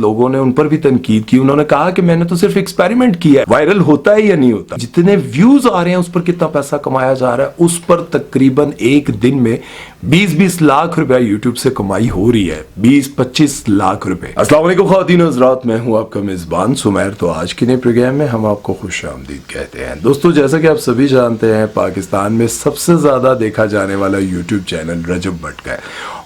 बाद लोगों ने उन पर भी तनकीद की। उन्होंने कहा कि मैंने तो सिर्फ एक्सपेरिमेंट किया है, वायरल होता है या नहीं होता, जितने व्यूज आ रहे हैं उस पर कितना पैसा कमाया जा रहा है, उस पर तकरीबन एक दिन में 20-20 लाख रुपया यूट्यूब से कमाई हो रही है, 20-25 लाख रुपए। अस्सलाम वालेकुम ख़वातीन हज़रात, मैं हूं आपका मेज़बान सुमैर। तो आज के नए प्रोग्राम में हम आपको खुशामदीद कहते हैं। दोस्तों, जैसा कि आप सभी जानते हैं, पाकिस्तान में सबसे ज़्यादा देखा जाने वाला यूट्यूब चैनल रजब भट्ट का है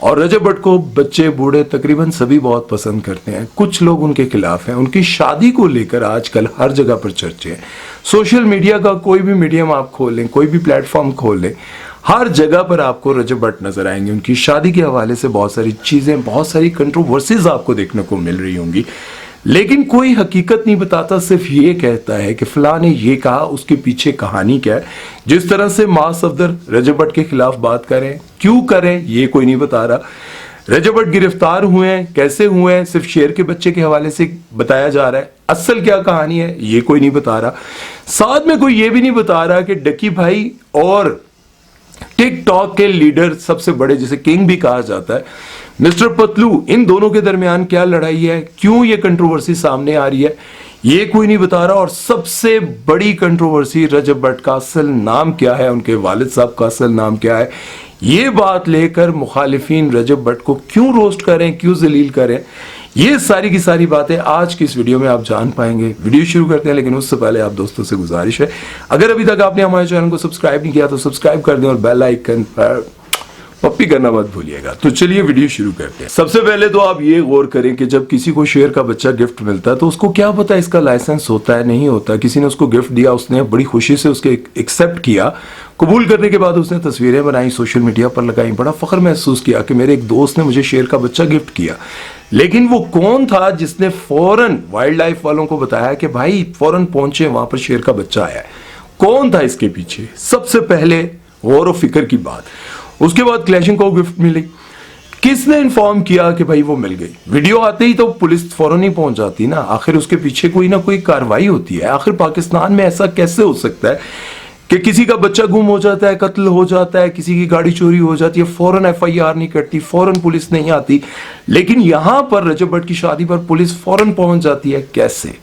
और रजब भट्ट को बच्चे बूढ़े तकरीबन सभी बहुत पसंद करते हैं। कुछ लोग उनके खिलाफ हैं। उनकी शादी को लेकर आजकल हर जगह पर चर्चे हैं। सोशल मीडिया का कोई भी मीडियम आप खोल लें, कोई भी प्लेटफॉर्म खोल लें, हर जगह पर आपको रजब भट्ट नजर आएंगे। उनकी शादी के हवाले से बहुत सारी चीजें, बहुत सारी कंट्रोवर्सीज आपको देखने को मिल रही होंगी, लेकिन कोई हकीकत नहीं बताता, सिर्फ ये कहता है कि फलां ने ये कहा, उसके पीछे कहानी क्या है। जिस तरह से मां सफदर रजब भट्ट के खिलाफ बात करें, क्यों करें, ये कोई नहीं बता रहा। रजब भट्ट गिरफ्तार हुए हैं, कैसे हुए हैं, सिर्फ शेर के बच्चे के हवाले से बताया जा रहा है। असल क्या कहानी है ये कोई नहीं बता रहा। साथ में कोई ये भी नहीं बता रहा कि डकी भाई और टिकटॉक के लीडर, सबसे बड़े जिसे किंग भी कहा जाता है, मिस्टर पतलू, इन दोनों के दरमियान क्या लड़ाई है, क्यों ये कंट्रोवर्सी सामने आ रही है, ये कोई नहीं बता रहा। और सबसे बड़ी कंट्रोवर्सी, रजब भट्ट का असल नाम क्या है, उनके वालिद साहब का असल नाम क्या है, ये बात लेकर मुखालिफिन रजब भट्ट को क्यों रोस्ट करें, क्यों जलील करें, ये सारी की सारी बातें आज की इस वीडियो में आप जान पाएंगे। वीडियो शुरू करते हैं, लेकिन उससे पहले आप दोस्तों से गुजारिश है, अगर अभी तक आपने हमारे चैनल को सब्सक्राइब नहीं किया तो सब्सक्राइब कर दें और बेल आइकन पर पप्पी करना मत भूलिएगा। तो चलिए वीडियो शुरू करते हैं। सबसे पहले तो आप ये गौर करें कि जब किसी को शेर का बच्चा गिफ्ट मिलता है तो उसको क्या पता इसका लाइसेंस होता है नहीं होता। किसी ने उसको गिफ्ट दिया, उसने बड़ी खुशी से उसके एक्सेप्ट किया, कबूल करने के बाद उसने तस्वीरें बनाई, सोशल मीडिया पर लगाई, बड़ा फख्र महसूस किया कि मेरे एक दोस्त ने मुझे शेर का बच्चा गिफ्ट किया। लेकिन वो कौन था जिसने फौरन वाइल्ड लाइफ वालों को बताया कि भाई फौरन पहुंचे, वहां पर शेर का बच्चा आया है? कौन था इसके पीछे? सबसे पहले गौर व फिक्र की बात। उसके बाद क्लैशिंग को गिफ्ट मिली, किसने इन्फॉर्म किया कि भाई वो मिल गई? वीडियो आते ही तो पुलिस फौरन ही पहुंच जाती ना, आखिर उसके पीछे कोई ना कोई कार्रवाई होती है। आखिर पाकिस्तान में ऐसा कैसे हो सकता है कि किसी का बच्चा गुम हो जाता है, कत्ल हो जाता है, किसी की गाड़ी चोरी हो जाती है, फौरन FIR नहीं करती, फौरन पुलिस नहीं आती, लेकिन यहां पर रजब भट्ट की शादी पर पुलिस फौरन पहुंच जाती है? कैसे?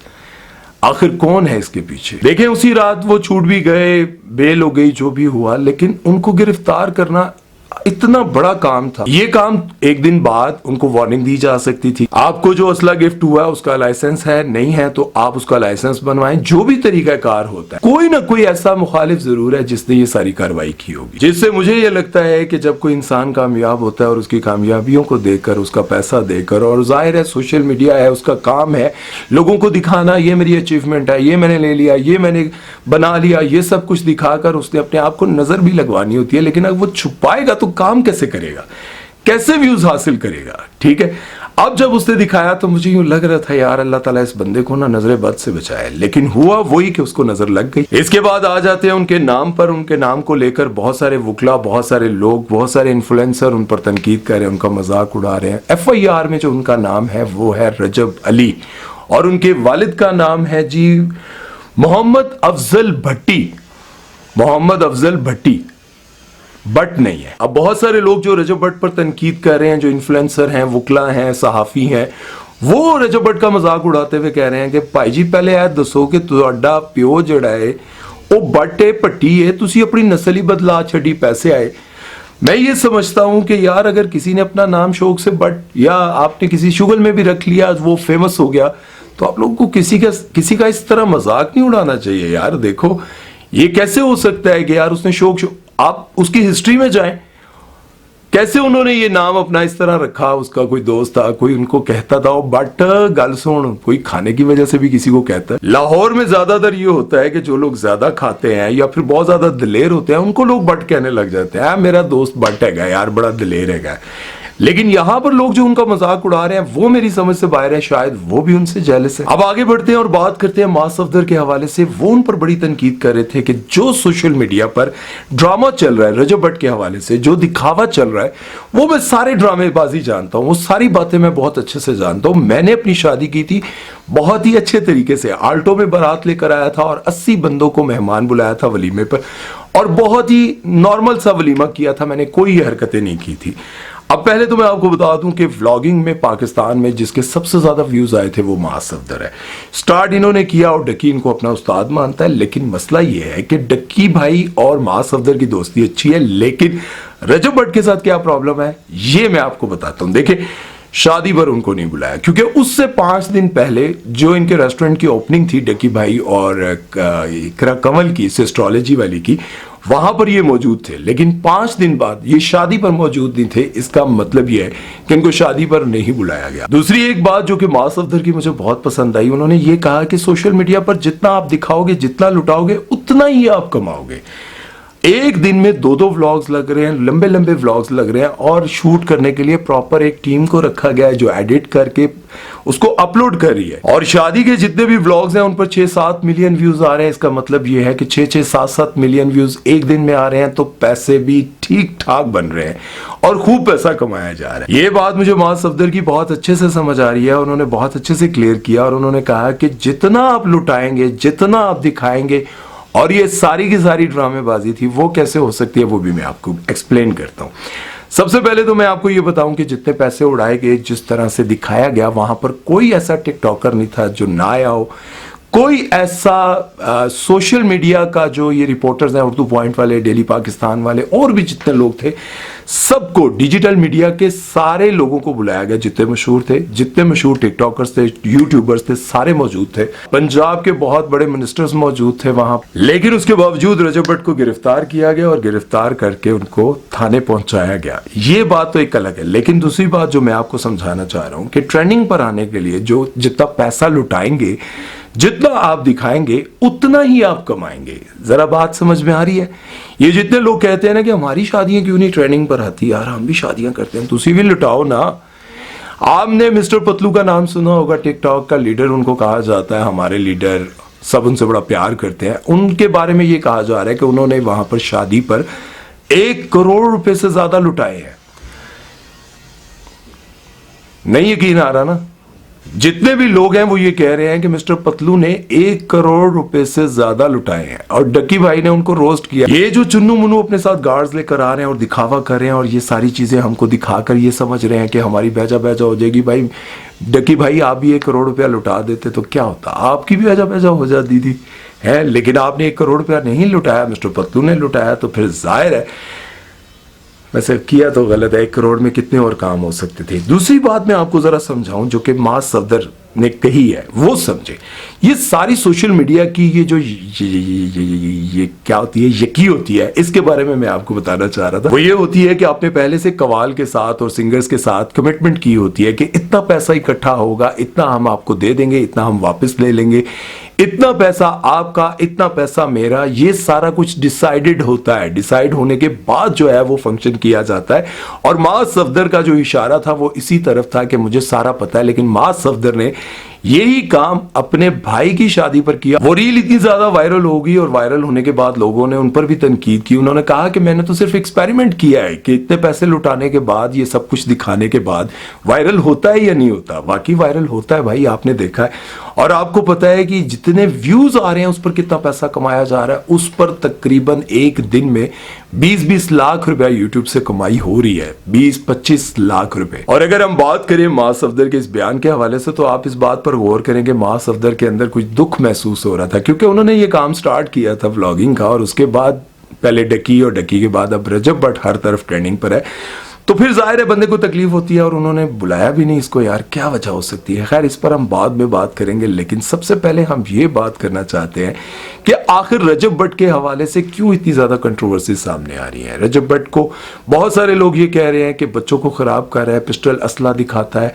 आखिर कौन है इसके पीछे? देखें, उसी रात वो छूट भी गए, बेल हो गई, जो भी हुआ, लेकिन उनको गिरफ्तार करना इतना बड़ा काम था। ये काम एक दिन बाद उनको वार्निंग दी जा सकती थी। आपको जो असला गिफ्ट हुआ उसका लाइसेंस है, नहीं है तो आप उसका लाइसेंस बनवाएं। जो भी तरीकाकार होता है, कोई ना कोई ऐसा मुखालिफ जरूर है जिसने ये सारी कार्रवाई की होगी। जिससे मुझे ये लगता है कि जब कोई इंसान कामयाब होता है और उसकी कामयाबियों को देखकर, उसका पैसा देकर, और जाहिर है सोशल मीडिया है, उसका काम है लोगों को दिखाना, ये मेरी अचीवमेंट है, ये मैंने ले लिया, ये मैंने बना लिया, ये सब कुछ दिखाकर उसने अपने आप को नजर भी लगवानी होती है। लेकिन अगर वो छुपाएगा तो काम कैसे करेगा, कैसे व्यूज हासिल करेगा? ठीक है, अब जब उसने दिखाया तो मुझे यूं लग रहा था यार अल्लाह ताला इस बंदे को ना नजर बद से बचाए, लेकिन हुआ वही कि उसको नजर लग गई। इसके बाद आ जाते हैं उनके नाम पर। उनके नाम को लेकर बहुत सारे वकला, बहुत सारे लोग, बहुत सारे इन्फ्लुएंसर उन पर तनकीद कर रहे हैं, उनका मजाक उड़ा रहे हैं। FIR में जो उनका नाम है वो है रजब अली और उनके वालिद का नाम है जी मोहम्मद अफजल भट्टी। मोहम्मद अफजल भट्टी, बट नहीं है। अब बहुत सारे लोग जो रजब भट्ट पर तनकीद कर रहे हैं, जो इन्फ्लुएंसर हैं, वकला हैं, सहाफी हैं, वो रजब भट्ट का मजाक उड़ाते हुए कह रहे हैं कि भाई जी पहले यह दसो कि तुहाडा प्यो जड़ा है वो बट है, भट्टी है, तुसी अपनी नस्ल ही बदला छड़ी, पैसे आए। मैं ये समझता हूं कि यार अगर किसी ने अपना नाम शौक से बट, या आपने किसी शुगल में भी रख लिया, वो फेमस हो गया, तो आप लोगों को किसी का इस तरह मजाक नहीं उड़ाना चाहिए यार। देखो ये कैसे हो सकता है कि यार उसने शौक, आप उसकी हिस्ट्री में जाएं, कैसे उन्होंने ये नाम अपना इस तरह रखा। उसका कोई दोस्त था, कोई उनको कहता था, बट गल सुन, कोई खाने की वजह से भी किसी को कहता है। लाहौर में ज्यादातर ये होता है कि जो लोग ज्यादा खाते हैं या फिर बहुत ज्यादा दिलेर होते हैं उनको लोग बट कहने लग जाते हैं। मेरा दोस्त बट है यार, बड़ा दिलेर है। लेकिन यहां पर लोग जो उनका मजाक उड़ा रहे हैं वो मेरी समझ से बाहर है, शायद वो भी उनसे जेलस है। अब आगे बढ़ते हैं और बात करते हैं मां सफदर के हवाले से। वो उन पर बड़ी तनकीद कर रहे थे कि जो सोशल मीडिया पर ड्रामा चल रहा है रजब भट्ट के हवाले से, जो दिखावा चल रहा है, वो मैं सारे ड्रामेबाजी जानता हूं, वो सारी बातें मैं बहुत अच्छे से जानता हूं। मैंने अपनी शादी की थी बहुत ही अच्छे तरीके से, आल्टो में बारात लेकर आया था और 80 बंदों को मेहमान बुलाया था वलीमे पर, और बहुत ही नॉर्मल सा वलीमा किया था, मैंने कोई हरकतें नहीं की थी। अब पहले तो मैं आपको बता दूं कि व्लॉगिंग में पाकिस्तान में जिसके सबसे ज्यादा व्यूज आए थे वो मास सफदर है। स्टार्ट इन्होंने किया और डक्की इनको अपना उस्ताद मानता है, लेकिन मसला ये है कि डक्की भाई और मास सफदर की दोस्ती अच्छी है, लेकिन रजब भट्ट के साथ क्या प्रॉब्लम है ये मैं आपको बताता हूं। देखिए, शादी पर उनको नहीं बुलाया क्योंकि उससे 5 दिन पहले जो इनके रेस्टोरेंट की ओपनिंग थी डक्की भाई और इकरा कंवल की, एस्ट्रोलॉजी वाली की, वहां पर ये मौजूद थे, लेकिन 5 दिन बाद ये शादी पर मौजूद नहीं थे। इसका मतलब ये है कि इनको शादी पर नहीं बुलाया गया। दूसरी एक बात जो कि मास सफदर की मुझे बहुत पसंद आई, उन्होंने ये कहा कि सोशल मीडिया पर जितना आप दिखाओगे, जितना लुटाओगे, उतना ही आप कमाओगे। एक दिन में 2-2 व्लॉग्स लग रहे हैं, लंबे लंबे व्लॉग्स लग रहे हैं, और शूट करने के लिए प्रॉपर एक टीम को रखा गया है जो एडिट करके उसको अपलोड कर रही है। और शादी के जितने भी व्लॉग्स हैं उन पर 6-7 मिलियन व्यूज आ रहे हैं। इसका मतलब ये है कि 6-6, 7-7 मिलियन व्यूज एक दिन में आ रहे हैं, तो पैसे भी ठीक ठाक बन रहे हैं और खूब पैसा कमाया जा रहा है। ये बात मुझे मास सफदर की बहुत अच्छे से समझ आ रही है। उन्होंने बहुत अच्छे से क्लियर किया और उन्होंने कहा कि जितना आप लुटाएंगे, जितना आप दिखाएंगे, और ये सारी की सारी ड्रामेबाजी थी, वो कैसे हो सकती है वो भी मैं आपको एक्सप्लेन करता हूं। सबसे पहले तो मैं आपको ये बताऊं कि जितने पैसे उड़ाए गए, जिस तरह से दिखाया गया, वहां पर कोई ऐसा टिकटॉकर नहीं था जो ना आया हो। कोई ऐसा सोशल मीडिया का जो ये रिपोर्टर्स हैं, उर्दू पॉइंट वाले, डेली पाकिस्तान वाले, और भी जितने लोग थे, सबको, डिजिटल मीडिया के सारे लोगों को बुलाया गया। जितने मशहूर थे, जितने मशहूर टिकटॉकर्स थे, यूट्यूबर्स थे, सारे मौजूद थे। पंजाब के बहुत बड़े मिनिस्टर्स मौजूद थे वहां, लेकिन उसके बावजूद रजब भट्ट को गिरफ्तार किया गया और गिरफ्तार करके उनको थाने पहुंचाया गया। ये बात तो एक अलग है, लेकिन दूसरी बात जो मैं आपको समझाना चाह रहा हूं कि ट्रेंडिंग पर आने के लिए जो जितना पैसा लुटाएंगे, जितना आप दिखाएंगे, उतना ही आप कमाएंगे। जरा बात समझ में आ रही है? ये जितने लोग कहते हैं ना कि हमारी शादियां क्यों नहीं ट्रेंडिंग पर आती, यार हम भी शादियां करते हैं, तुसी भी लुटाओ ना। आपने मिस्टर पतलू का नाम सुना होगा, टिकटॉक का लीडर उनको कहा जाता है, हमारे लीडर, सब उनसे बड़ा प्यार करते हैं। उनके बारे में ये कहा जा रहा है कि उन्होंने वहां पर शादी पर 1 करोड़ रुपए से ज्यादा लुटाए हैं। नहीं यकीन आ रहा ना? जितने भी लोग हैं वो ये कह रहे हैं कि मिस्टर पतलू ने 1 करोड़ रुपए से ज्यादा लुटाए हैं, और डक्की भाई ने उनको रोस्ट किया। ये जो चुन्नू मुन्नू अपने साथ गार्ड्स लेकर आ रहे हैं और दिखावा कर रहे हैं, और ये सारी चीजें हमको दिखाकर ये समझ रहे हैं कि हमारी बेजा बेजा हो जाएगी। भाई डक्की भाई, आप भी 1 करोड़ रुपया लुटा देते तो क्या होता, आपकी भी बेजा बेजा हो जाती थी है। लेकिन आपने 1 करोड़ रुपया नहीं लुटाया, मिस्टर पतलू ने लुटाया, तो फिर जाहिर है वैसे किया तो गलत है। 1 करोड़ में कितने और काम हो सकते थे। दूसरी बात मैं आपको जरा समझाऊं जो कि मास सफदर ने कही है, वो समझे। ये सारी सोशल मीडिया की ये जो ये क्या होती है, यकी होती है, इसके बारे में मैं आपको बताना चाह रहा था। वो ये होती है कि आपने पहले से कवाल के साथ और सिंगर्स के साथ कमिटमेंट की होती है कि इतना पैसा इकट्ठा होगा, इतना हम आपको दे देंगे, इतना हम वापस ले लेंगे, इतना पैसा आपका, इतना पैसा मेरा। ये सारा कुछ डिसाइडेड होता है। डिसाइड होने के बाद जो है वो फंक्शन किया जाता है। और मास सफदर का जो इशारा था वो इसी तरफ था कि मुझे सारा पता है, लेकिन मास सफदर ने यही काम अपने भाई की शादी पर किया। वो रील इतनी ज्यादा वायरल हो गई और वायरल होने के बाद लोगों ने उन पर भी तनकीद की। उन्होंने कहा कि मैंने तो सिर्फ एक्सपेरिमेंट किया है कि इतने पैसे लुटाने के बाद, ये सब कुछ दिखाने के बाद वायरल होता है या नहीं होता। वाकई वायरल होता है भाई, आपने देखा है। और आपको पता है कि जितने व्यूज आ रहे हैं उस पर कितना पैसा कमाया जा रहा है। उस पर तकरीबन एक दिन में 20-20 लाख रुपया यूट्यूब से कमाई हो रही है, 20-25 लाख रुपए। और अगर हम बात करें मास सफदर के इस बयान के हवाले से, तो आप इस बात पर गौर करेंगे, मास सफदर के अंदर कुछ दुख महसूस हो रहा था, क्योंकि उन्होंने ये काम स्टार्ट किया था व्लॉगिंग का, और उसके बाद पहले डक्की, और डक्की के बाद अब रजब भट्ट हर तरफ ट्रेंडिंग पर है। तो फिर जाहिर है बंदे को तकलीफ होती है, और उन्होंने बुलाया भी नहीं इसको। यार क्या वजह हो सकती है? खैर, इस पर हम बाद में बात करेंगे, लेकिन सबसे पहले हम ये बात करना चाहते हैं कि आखिर रजब भट्ट के हवाले से क्यों इतनी ज्यादा कंट्रोवर्सी सामने आ रही है। रजब भट्ट को बहुत सारे लोग ये कह रहे हैं कि बच्चों को खराब कर रहा है, पिस्टल असला दिखाता है,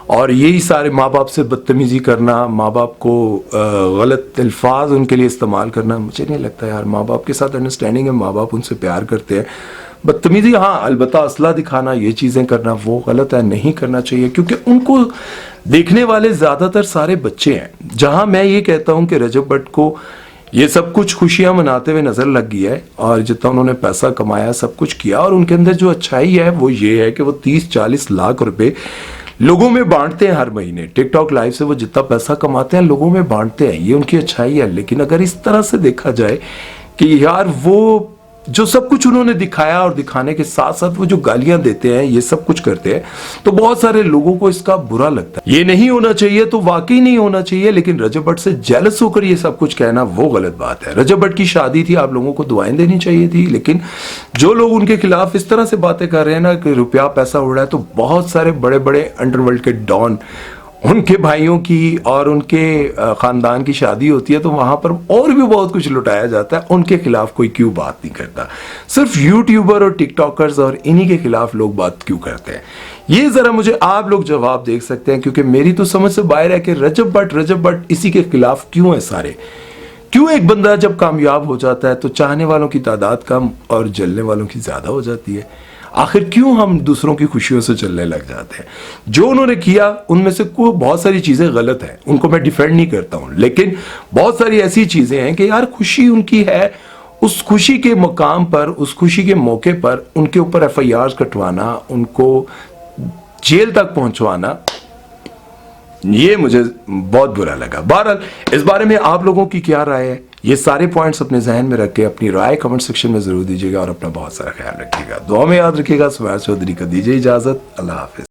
और यही सारे माँ बाप से बदतमीजी करना, माँ बाप को गलत अल्फाज उनके लिए इस्तेमाल करना। मुझे नहीं लगता यार, माँ बाप के साथ अंडरस्टैंडिंग है, माँ बाप उनसे प्यार करते हैं। बदतमीजी, हाँ अलबत्ता असला दिखाना, ये चीज़ें करना वो गलत है, नहीं करना चाहिए, क्योंकि उनको देखने वाले ज़्यादातर सारे बच्चे हैं। जहाँ मैं ये कहता हूँ कि रजब भट्ट को ये सब कुछ खुशियाँ मनाते हुए नज़र लग गया है, और जितना उन्होंने पैसा कमाया, सब कुछ किया, और उनके अंदर जो अच्छाई है वो ये है कि वो 30-40 लाख रुपए लोगों में बांटते हैं हर महीने। टिकटॉक लाइव से वो जितना पैसा कमाते हैं लोगों में बांटते हैं, ये उनकी अच्छाई है। लेकिन अगर इस तरह से देखा जाए कि यार वो जो सब कुछ उन्होंने दिखाया और दिखाने के साथ साथ वो जो गालियां देते हैं, ये सब कुछ करते हैं, तो बहुत सारे लोगों को इसका बुरा लगता है। ये नहीं होना चाहिए, तो वाकई नहीं होना चाहिए, लेकिन रजब भट्ट से जेलस होकर ये सब कुछ कहना वो गलत बात है। रजब भट्ट की शादी थी, आप लोगों को दुआएं देनी चाहिए थी, लेकिन जो लोग उनके खिलाफ इस तरह से बातें कर रहे हैं ना कि रुपया पैसा उड़ रहा है, तो बहुत सारे बड़े बड़े अंडरवर्ल्ड के डॉन, उनके भाइयों की और उनके खानदान की शादी होती है, तो वहां पर और भी बहुत कुछ लुटाया जाता है। उनके खिलाफ कोई क्यों बात नहीं करता? सिर्फ यूट्यूबर और टिकटॉकर्स और इन्हीं के खिलाफ लोग बात क्यों करते हैं? ये जरा मुझे आप लोग जवाब देख सकते हैं, क्योंकि मेरी तो समझ से बाहर है कि रजब भट्ट इसी के खिलाफ क्यों है सारे। क्यों एक बंदा जब कामयाब हो जाता है तो चाहने वालों की तादाद कम और जलने वालों की ज्यादा हो जाती है? आखिर क्यों हम दूसरों की खुशियों से चलने लग जाते हैं? जो उन्होंने किया उनमें से कोई बहुत सारी चीजें गलत हैं, उनको मैं डिफेंड नहीं करता हूं, लेकिन बहुत सारी ऐसी चीजें हैं कि यार खुशी उनकी है, उस खुशी के मुकाम पर, उस खुशी के मौके पर उनके ऊपर FIR कटवाना, उनको जेल तक पहुंचवाना, ये मुझे बहुत बुरा लगा। बहरहाल इस बारे में आप लोगों की क्या राय है? ये सारे पॉइंट्स अपने जहन में रख के अपनी राय कमेंट सेक्शन में जरूर दीजिएगा और अपना बहुत सारा ख्याल रखिएगा। दुआ में याद रखिएगा। सुमैर चौधरी को दीजिए इजाजत। अल्लाह हाफिज।